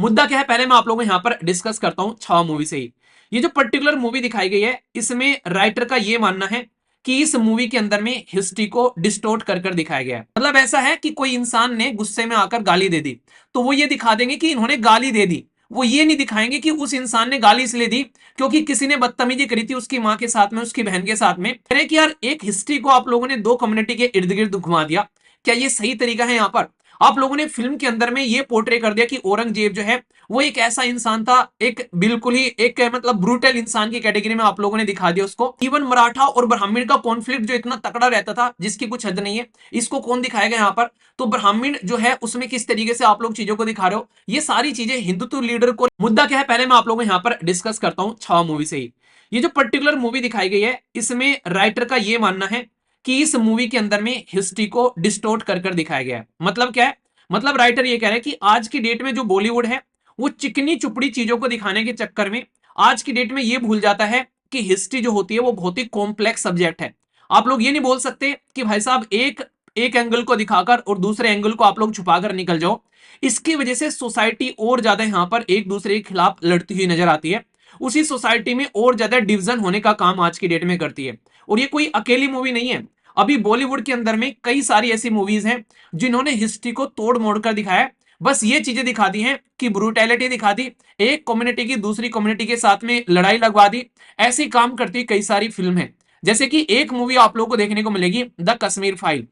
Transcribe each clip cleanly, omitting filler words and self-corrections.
मुद्दा क्या है, पहले मैं आप लोगों को यहाँ पर डिस्कस करता हूँ छावा मूवी से ही। ये जो पर्टिकुलर मूवी दिखाई गई है, इसमें राइटर का ये मानना है कि इस मूवी के अंदर में हिस्ट्री को डिस्टोर्ट कर कर दिखाया गया है। मतलब ऐसा है कि कोई इंसान ने गुस्से में आकर गाली दे दी, तो वो ये दिखा देंगे कि इन्होंने गाली दे दी। वो ये नहीं दिखाएंगे कि उस इंसान ने गाली इसलिए दी क्योंकि किसी ने बदतमीजी करी थी उसकी माँ के साथ में, उसकी बहन के साथ में। कह रहे कि यार एक हिस्ट्री को आप लोगों ने दो कम्युनिटी के इर्द गिर्द घुमा दिया, क्या ये सही तरीका है? यहाँ पर आप लोगों ने फिल्म के अंदर में ये पोर्ट्रे कर दिया कि औरंगजेब जो है वो एक ऐसा इंसान था, एक बिल्कुल ही एक मतलब ब्रूटल इंसान की कैटेगरी में आप लोगों ने दिखा दिया उसको। इवन मराठा और ब्राह्मण का कॉन्फ्लिक्ट जो इतना तकड़ा रहता था जिसकी कुछ हद नहीं है, इसको कौन दिखाएगा यहाँ पर? तो ब्राह्मण जो है उसमें किस तरीके से आप लोग चीजों को दिखा रहे हो, ये सारी चीजें हिंदुत्व लीडर को। मुद्दा क्या है, पहले मैं आप लोगों को यहाँ पर डिस्कस करता हूँ छावा मूवी से ही। ये जो पर्टिकुलर मूवी दिखाई गई है, इसमें राइटर का ये मानना है कि इस मूवी के अंदर में हिस्ट्री को डिस्टोर्ट कर कर दिखाया गया है। मतलब क्या है? मतलब राइटर ये कह रहा है कि आज की डेट में जो बॉलीवुड है वो चिकनी चुपड़ी चीजों को दिखाने के चक्कर में आज की डेट में ये भूल जाता है कि हिस्ट्री जो होती है वो बहुत ही कॉम्प्लेक्स सब्जेक्ट है। आप लोग ये नहीं बोल सकते कि भाई साहब एक एक एंगल को दिखाकर और दूसरे एंगल को आप लोग छुपाकर निकल जाओ। इसकी वजह से सोसाइटी और ज्यादा यहाँ पर एक दूसरे के खिलाफ लड़ती हुई नजर आती है। उसी सोसाइटी में और ज्यादा डिवीजन होने का काम आज की डेट में करती है। और ये कोई अकेली मूवी नहीं है, अभी बॉलीवुड के अंदर में कई सारी ऐसी मूवीज हैं जिन्होंने हिस्ट्री को तोड़ मोड़ कर दिखाया है। बस ये चीजें दिखा दी हैं कि ब्रूटैलिटी दिखा दी, एक कम्युनिटी की दूसरी कम्युनिटी के साथ में लड़ाई लगवा दी। ऐसी काम करती कई सारी फिल्म है। जैसे कि एक मूवी आप लोगों को देखने को मिलेगी द कश्मीर फाइल,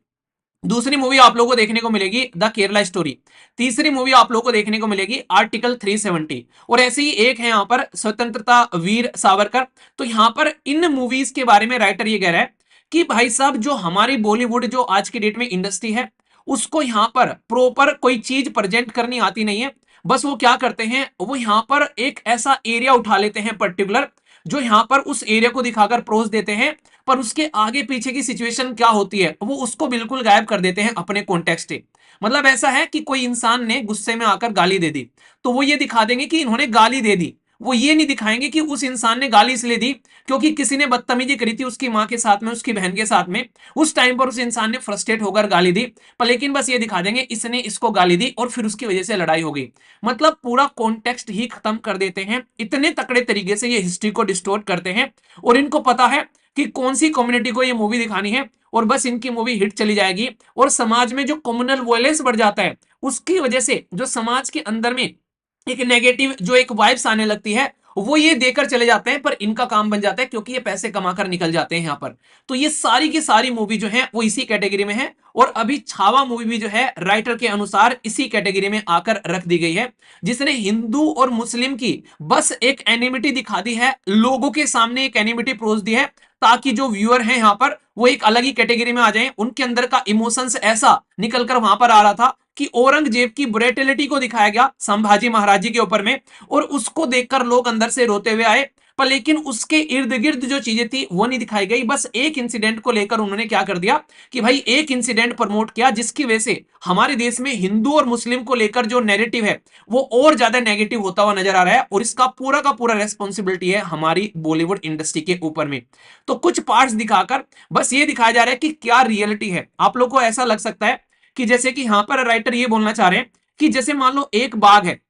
दूसरी मूवी आप लोगों को देखने को मिलेगी द केरला स्टोरी, तीसरी मूवी आप लोगों को देखने को मिलेगी आर्टिकल 370, और ऐसे ही एक है यहाँ पर स्वतंत्रता वीर सावरकर। तो यहाँ पर इन मूवीज के बारे में राइटर ये कह रहा है कि भाई साहब जो हमारी बॉलीवुड जो आज की डेट में इंडस्ट्री है उसको यहाँ पर प्रॉपर कोई चीज प्रेजेंट करनी आती नहीं है। बस वो क्या करते हैं, वो यहाँ पर एक ऐसा एरिया उठा लेते हैं पर्टिकुलर, जो यहाँ पर उस एरिया को दिखाकर प्रोज देते हैं, पर उसके आगे पीछे की सिचुएशन क्या होती है वो उसको बिल्कुल गायब कर देते हैं अपने कॉन्टेक्स्ट से। मतलब ऐसा है कि कोई इंसान ने गुस्से में आकर गाली दे दी, तो वो ये दिखा देंगे कि इन्होंने गाली दे दी। वो ये नहीं दिखाएंगे कि उस इंसान ने गाली इसलिए दी क्योंकि किसी ने बदतमीजी करी थी उसकी माँ के साथ में, उसकी बहन के साथ में, उस टाइम पर उस इंसान ने फ्रस्ट्रेट होकर गाली दी। पर लेकिन बस ये दिखा देंगे इसने इसको गाली दी और फिर उसकी वजह से लड़ाई हो गई। मतलब पूरा कॉन्टेक्स्ट ही खत्म कर देते हैं, इतने तकड़े तरीके से ये हिस्ट्री को डिस्टोर्ट करते हैं। और इनको पता है कि कौन सी कम्युनिटी को ये मूवी दिखानी है, और बस इनकी मूवी हिट चली जाएगी। और समाज में जो कम्युनल वायलेंस बढ़ जाता है उसकी वजह से जो समाज के अंदर में एक नेगेटिव जो एक वाइब्स आने लगती है वो ये देकर चले जाते हैं, पर इनका काम बन जाता है क्योंकि ये पैसे कमाकर निकल जाते हैं यहाँ पर। तो ये सारी की सारी मूवी जो है वो इसी कैटेगरी में है, और अभी छावा मूवी भी जो है राइटर के अनुसार इसी कैटेगरी में आकर रख दी गई है, जिसने हिंदू और मुस्लिम की बस एक एनिमिटी दिखा दी है, लोगों के सामने एक एनिमिटी परोस दी है, ताकि जो व्यूअर हैं यहाँ पर वो एक अलग ही कैटेगरी में आ जाएं। उनके अंदर का इमोशंस ऐसा निकलकर वहां पर आ रहा था कि औरंगजेब की ब्रेटेलिटी को दिखाया गया संभाजी महाराज जी के ऊपर में, और उसको देखकर लोग अंदर से रोते हुए आए। पर लेकिन उसके इर्द गिर्द जो चीजें थी वो नहीं दिखाई गई। बस एक इंसिडेंट को लेकर उन्होंने क्या कर दिया कि भाई एक इंसिडेंट प्रमोट किया जिसकी वजह से हमारे देश में हिंदू और मुस्लिम को लेकर जो नैरेटिव है वो और ज्यादा नेगेटिव होता हुआ नजर आ रहा है, और इसका पूरा का पूरा रेस्पॉन्सिबिलिटी है हमारी बॉलीवुड इंडस्ट्री के ऊपर में। तो कुछ पार्ट्स दिखाकर बस ये दिखाया जा रहा है कि क्या रियलिटी है। आप लोग को ऐसा लग सकता है कि जैसे कि यहां पर राइटर ये बोलना चाह रहे हैं कि जैसे मान लो एक बाग है,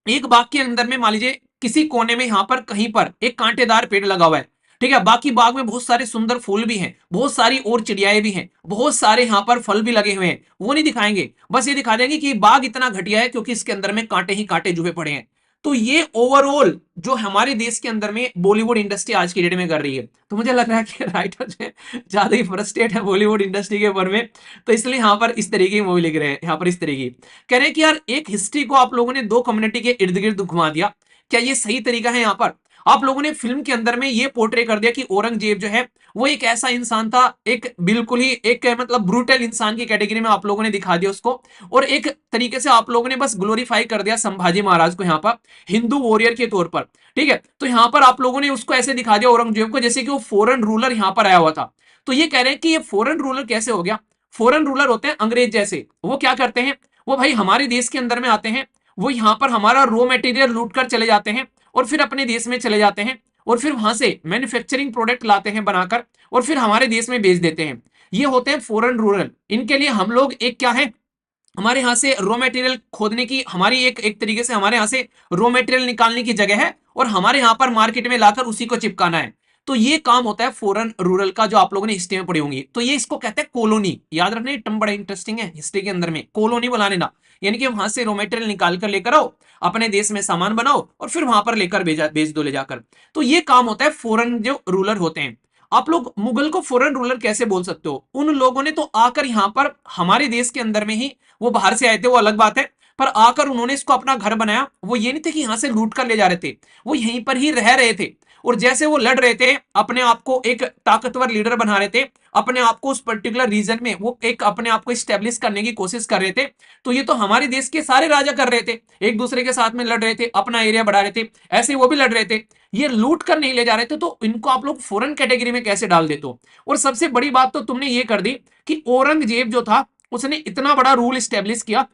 एक बाग के अंदर में मान लीजिए किसी कोने में यहां पर कहीं पर एक कांटेदार पेड़ लगा हुआ है, ठीक है, बाकी बाग में बहुत सारे सुंदर फूल भी हैं, बहुत सारी और चिड़ियाएं भी हैं, बहुत सारे यहाँ पर फल भी लगे हुए हैं। वो नहीं दिखाएंगे, बस ये दिखा देंगे कि बाग इतना घटिया है क्योंकि इसके अंदर में कांटे ही कांटे जुए पड़े हैं। तो ये ओवरऑल जो हमारे देश के अंदर में बॉलीवुड इंडस्ट्री आज की डेट में कर रही है, तो मुझे लग रहा है कि राइटर जो है ज्यादा ही फ्रस्ट्रेट है बॉलीवुड इंडस्ट्री के ऊपर में। तो इसलिए यहाँ पर इस तरीके की मूवी लिख रहे हैं, यहाँ पर इस तरीके की कह रहे हैं कि यार एक हिस्ट्री को आप लोगों ने दो कम्युनिटी के इर्द गिर्द घुमा दिया, क्या ये सही तरीका है? यहाँ पर आप लोगों ने फिल्म के अंदर में ये पोर्ट्रे कर दिया कि औरंगजेब जो है वो एक ऐसा इंसान था, एक बिल्कुल ही एक मतलब ब्रूटल इंसान की कैटेगरी में आप लोगों ने दिखा दिया उसको, और एक तरीके से आप लोगों ने बस ग्लोरीफाई कर दिया संभाजी महाराज को यहाँ पर हिंदू वॉरियर के तौर पर। ठीक है, तो यहाँ पर आप लोगों ने उसको ऐसे दिखा दिया औरंगजेब को जैसे कि वो फॉरेन रूलर यहाँ पर आया हुआ था। तो ये कह रहे हैं कि ये फॉरेन रूलर कैसे हो गया? फॉरेन रूलर होते हैं अंग्रेज जैसे, वो क्या करते हैं, वो भाई हमारे देश के अंदर में आते हैं, वो यहाँ पर हमारा रॉ मटेरियल लूट कर चले जाते हैं और फिर अपने देश में चले जाते हैं, और फिर वहां से मैन्युफैक्चरिंग प्रोडक्ट लाते हैं बनाकर और फिर हमारे देश में बेच देते हैं। ये होते हैं फॉरेन रूरल। इनके लिए हम लोग एक क्या है, हमारे यहाँ से रॉ मटेरियल खोदने की, हमारी एक एक तरीके से हमारे यहाँ से रॉ मटेरियल निकालने की जगह है, और हमारे यहाँ पर मार्केट में लाकर उसी को चिपकाना है। तो ये काम होता है फॉरेन रूरल का, जो आप लोगों ने हिस्ट्री में पढ़ी होंगी। तो ये इसको कहते हैं कॉलोनी। याद रखना, ये टर्म बड़ा इंटरेस्टिंग है हिस्ट्री के अंदर में, कॉलोनी बुला लेना। यानी कि वहां से रॉ मटेरियल निकाल कर लेकर आओ, अपने देश में सामान बनाओ, और फिर वहां पर लेकर बेच दो ले जाकर। तो ये काम होता है फॉरेन जो रूलर होते हैं। आप लोग मुगल को फॉरेन रूलर कैसे बोल सकते हो? उन लोगों ने तो आकर यहाँ पर हमारे देश के अंदर में ही, वो बाहर से आए थे वो अलग बात है, पर आकर उन्होंने इसको अपना घर बनाया। वो ये नहीं थे कि यहां से लूट कर ले जा रहे थे, वो यहीं पर ही रह रहे थे। और जैसे वो लड़ रहे थे, अपने आप को एक ताकतवर लीडर बना रहे थे, अपने आप को उस पर्टिकुलर रीजन में वो एक अपने आप को स्टेब्लिश करने की कोशिश कर रहे थे। तो ये तो हमारे देश के सारे राजा कर रहे थे, एक दूसरे के साथ में लड़ रहे थे, अपना एरिया बढ़ा रहे थे, ऐसे वो भी लड़ रहे थे। ये लूट कर नहीं ले जा रहे थे, तो इनको आप लोग फॉरेन कैटेगरी में कैसे डाल देते हो? और सबसे बड़ी बात तो तुमने ये कर दी कि औरंगजेब जो था, उसने इतना बड़ा रूल स्टेब्लिश किया,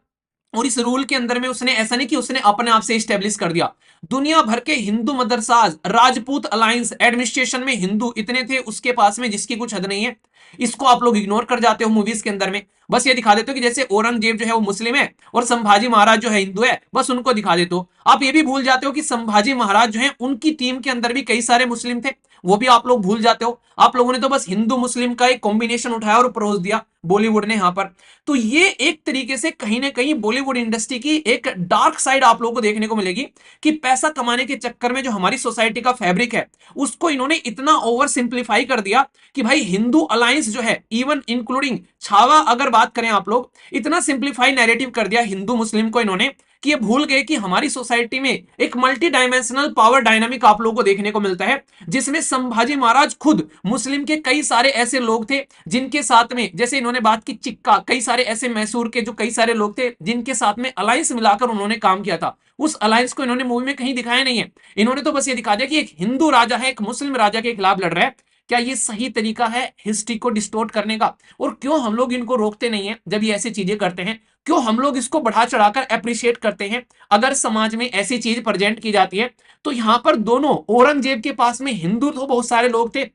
और इस रूल के अंदर में उसने ऐसा नहीं कि उसने अपने आप से स्टेब्लिश कर दिया। दुनिया भर के हिंदू मदरसाज, राजपूत अलायंस, एडमिनिस्ट्रेशन में हिंदू इतने थे उसके पास में, जिसकी कुछ हद नहीं है। इसको आप लोग इग्नोर कर जाते हो मूवीज के अंदर में, बस ये दिखा देते हो कि जैसे औरंगजेब जो है वो मुस्लिम है और संभाजी महाराज जो है हिंदू है, बस उनको दिखा देते हो। आप ये भी भूल जाते हो कि संभाजी महाराज जो है उनकी टीम के अंदर भी कई सारे मुस्लिम थे, वो भी आप लोग भूल जाते हो। आप लोगों ने तो बस हिंदू मुस्लिम का एक कॉम्बिनेशन उठाया और परोस दिया बॉलीवुड ने यहाँ पर। तो ये एक तरीके से कहीं ना कहीं बॉलीवुड इंडस्ट्री की एक डार्क साइड आप लोगों को देखने को मिलेगी, कि पैसा कमाने के चक्कर में जो हमारी सोसाइटी का फैब्रिक है, उसको इन्होंने इतना ओवर सिंप्लीफाई कर दिया कि भाई हिंदू अलायंस जो है, इवन इंक्लूडिंग छावा अगर बात करें आप लोग, इतना सिंप्लीफाई नैरेटिव कर दिया हिंदू मुस्लिम को इन्होंने, कि ये भूल गए कि हमारी सोसाइटी में एक मल्टी डायमेंशनल पावर डायनामिक आप लोगों को देखने को मिलता है, जिसमें संभाजी महाराज खुद मुस्लिम के कई सारे ऐसे लोग थे जिनके साथ में, जैसे इन्होंने बात की चिक्का, कई सारे ऐसे मैसूर के जो कई सारे लोग थे जिनके साथ में अलायंस मिलाकर उन्होंने काम किया था। उस अलायंस को इन्होंने मूवी में कहीं दिखाया नहीं है। इन्होंने तो बस ये दिखा दिया कि एक हिंदू राजा है, एक मुस्लिम राजा के खिलाफ लड़ रहा है। क्या ये सही तरीका है हिस्ट्री को डिस्टोर्ट करने का? और क्यों हम लोग इनको रोकते नहीं है जब ये ऐसी चीजें करते हैं? क्यों हम लोग इसको बढ़ा चढ़ाकर अप्रिशिएट करते हैं? अगर समाज में ऐसी चीज प्रेजेंट की जाती है, तो यहां पर दोनों, औरंगजेब के पास में हिंदू तो बहुत सारे लोग थे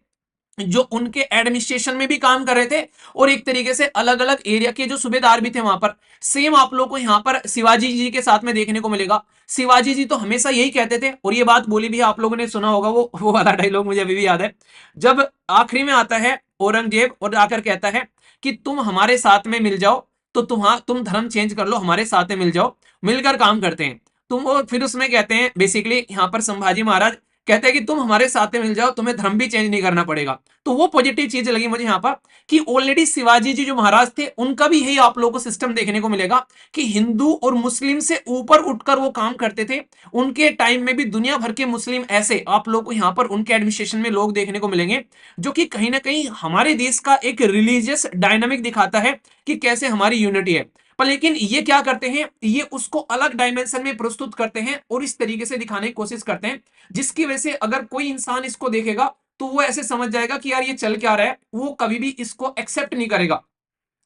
जो उनके एडमिनिस्ट्रेशन में भी काम कर रहे थे, और एक तरीके से अलग अलग एरिया के जो सूबेदार भी थे वहां पर। सेम आप लोग को यहाँ पर शिवाजी जी के साथ में देखने को मिलेगा। शिवाजी जी तो हमेशा यही कहते थे, और ये बात बोली भी है, आप लोगों ने सुना होगा, वो वाला डायलॉग मुझे अभी भी याद है, जब आखिरी में आता है औरंगजेब और आकर कहता है कि तुम हमारे साथ में मिल जाओ, तो तुम धर्म चेंज कर लो, हमारे साथ में मिल जाओ, मिलकर काम करते हैं। तुम, वो फिर उसमें कहते हैं बेसिकली यहाँ पर संभाजी महाराज कहते हैं कि तुम हमारे साथ में मिल जाओ, तुम्हें धर्म भी चेंज नहीं करना पड़ेगा। तो वो पॉजिटिव चीज लगी मुझे यहाँ पर, कि ऑलरेडी शिवाजी जी जो महाराज थे उनका भी यही आप लोगों को सिस्टम देखने को मिलेगा, कि हिंदू और मुस्लिम से ऊपर उठकर वो काम करते थे। उनके टाइम में भी दुनिया भर के मुस्लिम ऐसे आप लोग को यहाँ पर उनके एडमिनिस्ट्रेशन में लोग देखने को मिलेंगे, जो कि कहीं ना कहीं हमारे देश का एक रिलीजियस डायनामिक दिखाता है कि कैसे हमारी यूनिटी है। पर लेकिन ये क्या करते हैं, ये उसको अलग डायमेंशन में प्रस्तुत करते हैं और इस तरीके से दिखाने की कोशिश करते हैं, जिसकी वजह से अगर कोई इंसान इसको देखेगा तो वो ऐसे समझ जाएगा कि यार ये चल क्या रहा है, वो कभी भी इसको एक्सेप्ट नहीं करेगा।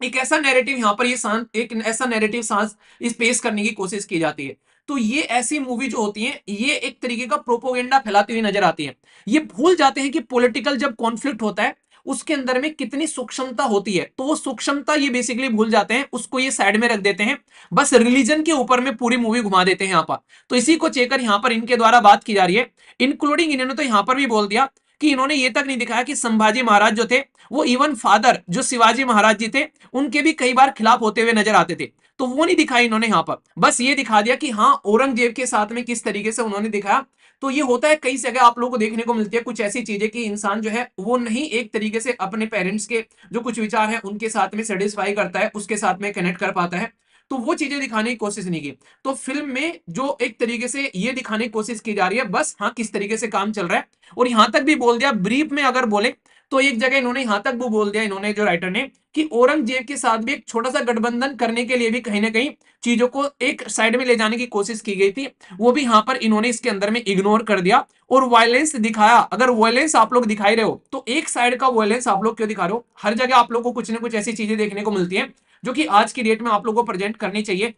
एक ऐसा नैरेटिव यहाँ पर ये एक ऐसा नैरेटिव सांस इस पेश करने की कोशिश की जाती है। तो ये ऐसी मूवी जो होती है, ये एक तरीके का प्रोपोगेंडा फैलाती हुई नजर आती है। ये भूल जाते हैं कि पॉलिटिकल जब कॉन्फ्लिक्ट होता है, उसके अंदर में कितनी सूक्ष्मता होती है, तो वो सूक्ष्मता ये बेसिकली भूल जाते हैं, उसको ये साइड में रख देते हैं, बस रिलीजन के ऊपर में पूरी मूवी घुमा देते हैं यहाँ पर। तो इसी को चेकर यहाँ पर इनके द्वारा बात की जा रही है, इंक्लूडिंग इन्होंने तो यहाँ पर भी बोल दिया कि इन्होंने ये तक नहीं दिखाया कि संभाजी महाराज जो थे, वो इवन फादर जो शिवाजी महाराज जी थे उनके भी कई बार खिलाफ होते हुए नजर आते थे। तो वो नहीं दिखाया इन्होंने यहाँ पर, बस ये दिखा दिया कि हाँ औरंगजेब के साथ में किस तरीके से उन्होंने दिखाया। तो ये होता है कई जगह आप लोगों को देखने को मिलती है कुछ ऐसी चीजें, कि इंसान जो है वो नहीं एक तरीके से अपने पेरेंट्स के जो कुछ विचार है उनके साथ में सेटिस्फाई करता है, उसके साथ में कनेक्ट कर पाता है। तो वो चीजें दिखाने की कोशिश नहीं की। तो फिल्म में जो एक तरीके से ये दिखाने की कोशिश की जा रही है, बस हाँ किस तरीके से काम चल रहा है। और यहां तक भी बोल दिया, ब्रीफ में अगर बोले तो एक जगह इन्होंने यहां तक वो बोल दिया, इन्होंने जो राइटर ने, कि औरंगजेब के साथ भी एक छोटा सा गठबंधन करने के लिए भी कहीं ना कहीं चीजों को एक साइड में ले जाने की कोशिश की गई थी, वो भी यहां पर इन्होंने इसके अंदर में इग्नोर कर दिया। और वायलेंस दिखाया, अगर वायलेंस आप लोग दिखाई रहे हो तो एक साइड का वायलेंस आप लोग क्यों दिखा रहे हो? हर जगह आप लोग को कुछ ना कुछ ऐसी चीजें देखने को मिलती हैं जो कि आज की डेट में आप लोग को प्रेजेंट करनी चाहिए।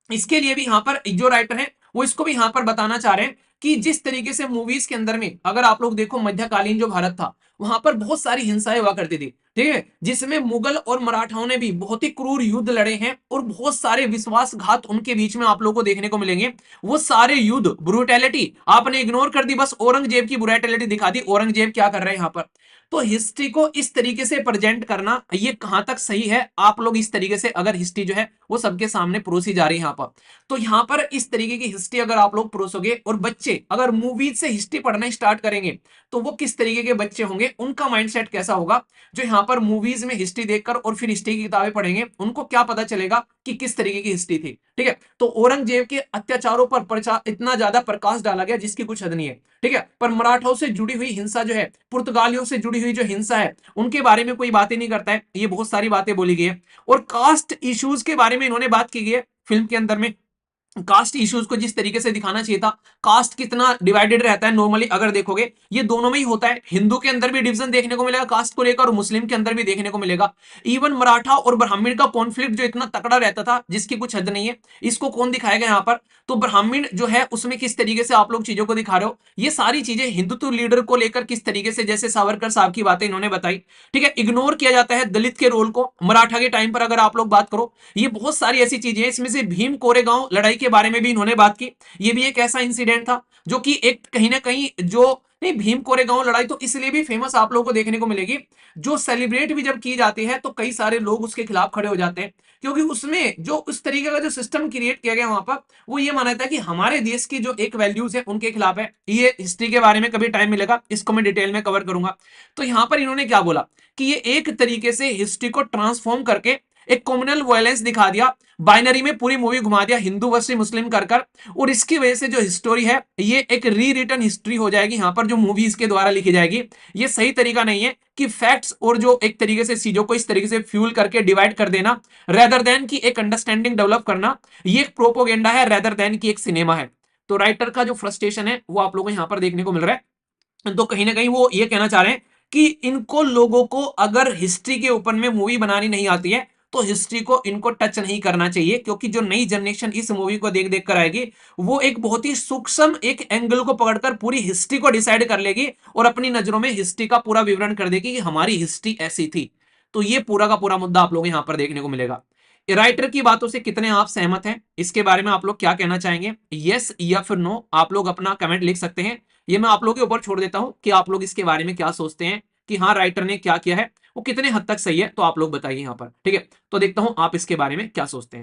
इसके लिए भी यहाँ पर जो राइटर है वो इसको भी यहाँ पर बताना चाह रहे हैं कि जिस तरीके से मूवीज के अंदर में अगर आप लोग देखो मध्यकालीन जो भारत था वहां पर बहुत सारी हिंसाएं हुआ करती थी, ठीक है, जिसमें मुगल और मराठाओं ने भी बहुत ही क्रूर युद्ध लड़े हैं और बहुत सारे विश्वासघात उनके बीच में आप लोगों को देखने को मिलेंगे। वो सारे युद्ध ब्रूटैलिटी आपने इग्नोर कर दी, बस औरंगजेब की ब्रूटैलिटी दिखा दी, औरंगजेब क्या कर रहे हैं यहाँ पर। तो हिस्ट्री को इस तरीके से प्रेजेंट करना ये कहां तक सही है, आप लोग इस तरीके से अगर हिस्ट्री जो है वो सबके सामने परोसी जा रही है यहाँ पर, तो यहाँ पर इस तरीके की हिस्ट्री अगर आप लोग परोसोगे और बच्चे अगर मूवीज से हिस्ट्री पढ़ना स्टार्ट करेंगे तो वो किस तरीके के बच्चे होंगे, उनका माइंडसेट कैसा होगा, जो यहाँ पर मूवीज में हिस्ट्री देखकर और फिर हिस्ट्री की किताबें पढ़ेंगे उनको क्या पता चलेगा कि किस तरीके की हिस्ट्री थी। ठीक है, तो औरंगजेब के अत्याचारों पर इतना ज्यादा प्रकाश डाला गया जिसकी कुछ हद नहीं है। ठीक है, पर मराठाओं से जुड़ी हुई हिंसा जो है, पुर्तगालियों से जुड़ी हुई जो हिंसा है उनके बारे में कोई बातें नहीं करता है, ये बहुत सारी बातें बोली गई है। और कास्ट इश्यूज के बारे में इन्होंने बात की गई है फिल्म के अंदर में, कास्ट इश्यूज को जिस तरीके से दिखाना चाहिए था, कास्ट कितना डिवाइडेड रहता है नॉर्मली अगर देखोगे ये दोनों में ही होता है, हिंदू के अंदर भी डिवीजन देखने को मिलेगा कास्ट को लेकर और मुस्लिम के अंदर भी देखने को मिलेगा। इवन मराठा और ब्राह्मण का कॉन्फ्लिक्ट जो इतना तकड़ा रहता था जिसकी कुछ हद नहीं है, इसको कौन दिखाएगा यहाँ पर, तो ब्राह्मण जो है उसमें किस तरीके से आप लोग चीजों को दिखा रहे हो, ये सारी चीजें हिंदुत्व लीडर को लेकर किस तरीके से, जैसे सावरकर साहब की बातें इन्होंने बताई। ठीक है, इग्नोर किया जाता है दलित के रोल को मराठा के टाइम पर अगर आप लोग बात करो, ये बहुत सारी ऐसी चीजें हैं, इसमें से भीम कोरेगांव लड़ाई के बारे में भी इन्होंने बात की, ये भी एक ऐसा इंसिडेंट था जो कि एक कहीं ना कहीं जो नहीं, भीम कोरेगांव लड़ाई तो इसलिए भी फेमस आप लोगों को देखने को मिलेगी, जो सेलिब्रेट भी जब की जाती है तो कई सारे लोग उसके खिलाफ खड़े हो जाते हैं, क्योंकि उसमें जो उस तरीके का जो सिस्टम क्रिएट किया गया वहां पर, वो ये माना था कि हमारे देश की जो एक वैल्यूज है उनके खिलाफ है। ये हिस्ट्री के बारे में कभी टाइम मिलेगा इसको मैं डिटेल में कवर करूंगा। तो यहां पर इन्होंने क्या बोला कि ये एक तरीके से हिस्ट्री को ट्रांसफॉर्म करके एक कम्युनल वायलेंस दिखा दिया, बाइनरी में पूरी मूवी घुमा दिया हिंदू वर्सेस मुस्लिम कर कर, और इसकी वजह से जो हिस्टोरी है ये एक री रिटन हिस्ट्री हो जाएगी यहाँ पर जो मूवीज के द्वारा लिखी जाएगी। ये सही तरीका नहीं है कि फैक्ट्स और जो एक तरीके से चीजों को इस तरीके से फ्यूल करके डिवाइड कर देना रेदर देन की एक अंडरस्टैंडिंग डेवलप करना, ये एक प्रोपोगेंडा है रेदर देन की एक सिनेमा है। तो राइटर का जो फ्रस्ट्रेशन है वो आप लोगों को यहाँ पर देखने को मिल रहा है। तो कहीं ना कहीं वो ये कहना चाह रहे हैं कि इनको लोगों को अगर हिस्ट्री के ऊपर में मूवी बनानी नहीं आती है तो हिस्ट्री को इनको टच नहीं करना चाहिए, क्योंकि जो नई जनरेशन इस मूवी को देख देख कर आएगी वो एक बहुत ही सूक्ष्म एक एंगल को पकड़कर पूरी हिस्ट्री को डिसाइड कर लेगी और अपनी नजरों में हिस्ट्री का पूरा विवरण कर देगी कि हमारी हिस्ट्री ऐसी थी। तो ये पूरा का पूरा मुद्दा आप लोग यहां पर देखने को मिलेगा। राइटर की बातों से कितने आप सहमत हैं, इसके बारे में आप लोग क्या कहना चाहेंगे, यस या फिर नो, आप लोग अपना कमेंट लिख सकते हैं। ये मैं आप लोगों के ऊपर छोड़ देता हूं कि आप लोग इसके बारे में क्या सोचते हैं कि हाँ राइटर ने क्या किया है वो कितने हद तक सही है, तो आप लोग बताइए यहाँ पर। ठीक है, तो देखता हूं आप इसके बारे में क्या सोचते हैं।